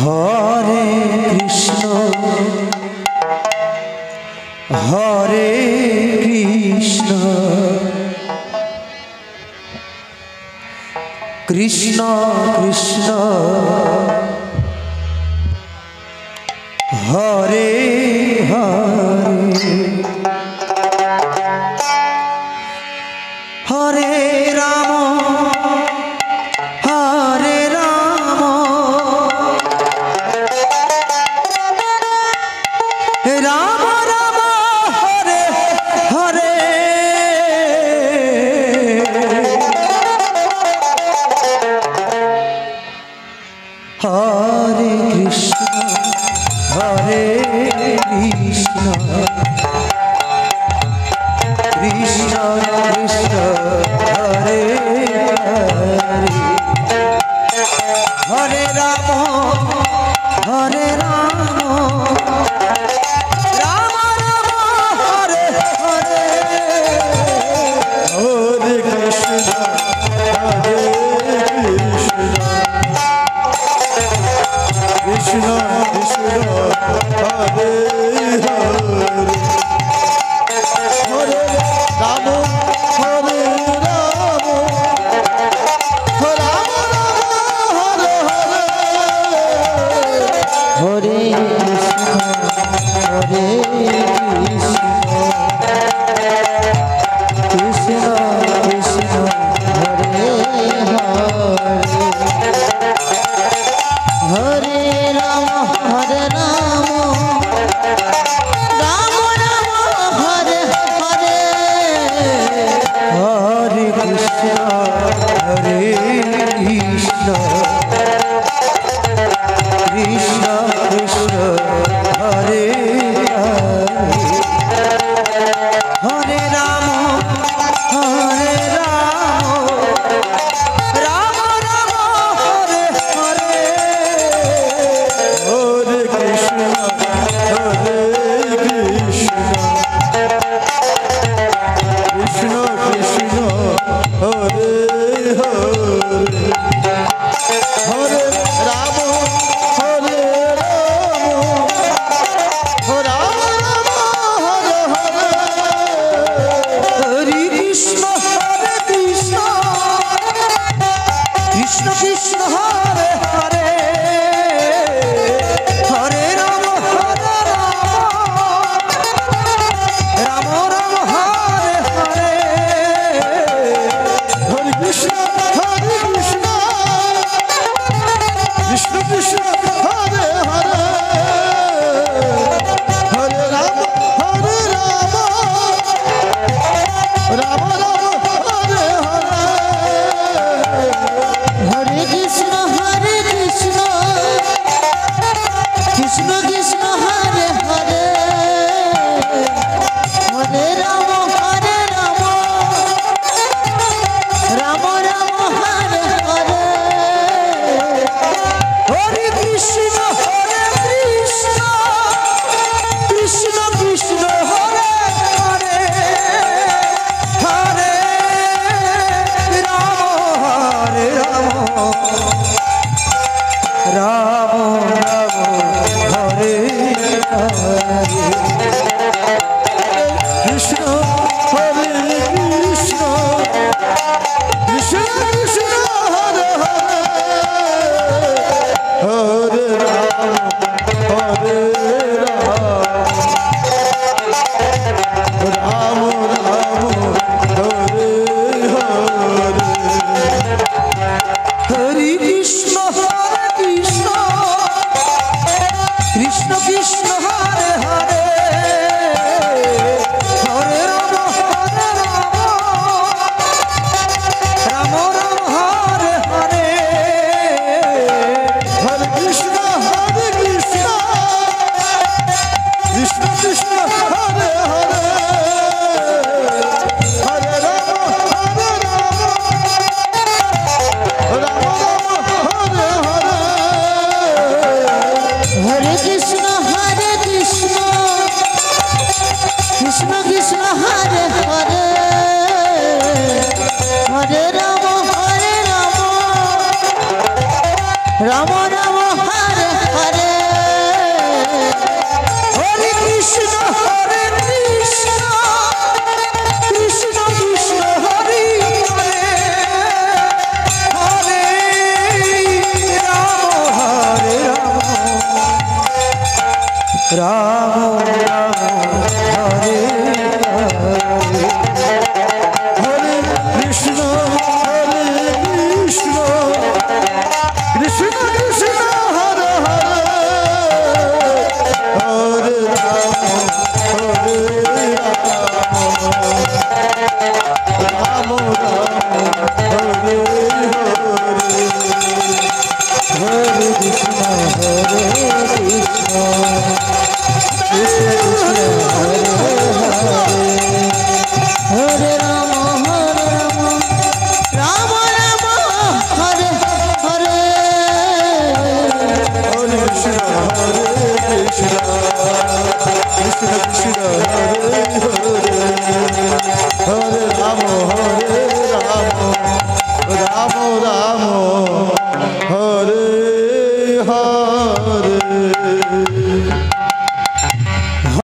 Hare Krishna Krishna Krishna Hare Hare Hare Ram Hare Ram Ram Ram Hare Hare Hare Krishna Krishna Krishna Hare Hare Hare Ram Hare Ram Ram Ram Hare Hare Hare Krishna Krishna Krishna Hare Hare Hare Ram Hare Ram Ram Ram Hare Hare Hare Krishna Krishna Hare Hare Hare Ram Hare Ram Ram Ram Hare Hare Hare Krishna Krishna Krishna Hare Hare Hare Ram Hare Ram Ram Ram Hare Hare Hare Krishna Krishna Krishna Hare Hare Hare Ram Hare Ram Ram Hare Hare Hare Krishna Krishna Krishna Hare Hare Hare Ram Ram Ram Hare Hare Hare Krishna Krishna Krishna Hare Hare Hare Ram Ram Ram Hare Hare Hare Krishna Krishna Krishna Hare Hare Hare Ram Ram Ram Hare Hare Hare Krishna Krishna Krishna Hare Hare Hare Ram Ram Ram Hare Hare Krishna Hare Krishna Krishna Krishna Hare Hare Hare Ram Hare Ram Ram Hare Hare Hare Krishna Krishna Krishna Hare Hare Hare Ram Ram Ram Hare Hare Hare Krishna Krishna Krishna Hare Hare Hare Ram Ram Hare Hare Hare Krishna Krishna Krishna Hare Hare Hare Ram Ram Ram Hare Hare Ram Hare Hare Hare Krishna Krishna Krishna Krishna Hare Hare Hare Ram Hare Ram Ram Ram Hare Hare Hare Krishna Hare Krishna Krishna Krishna Hare Hare Hare Ram Ram Ram Hare Hare Hare Krishna Hare Krishna Krishna Krishna Hare Hare Hare Ram Ram Ram Hare Hare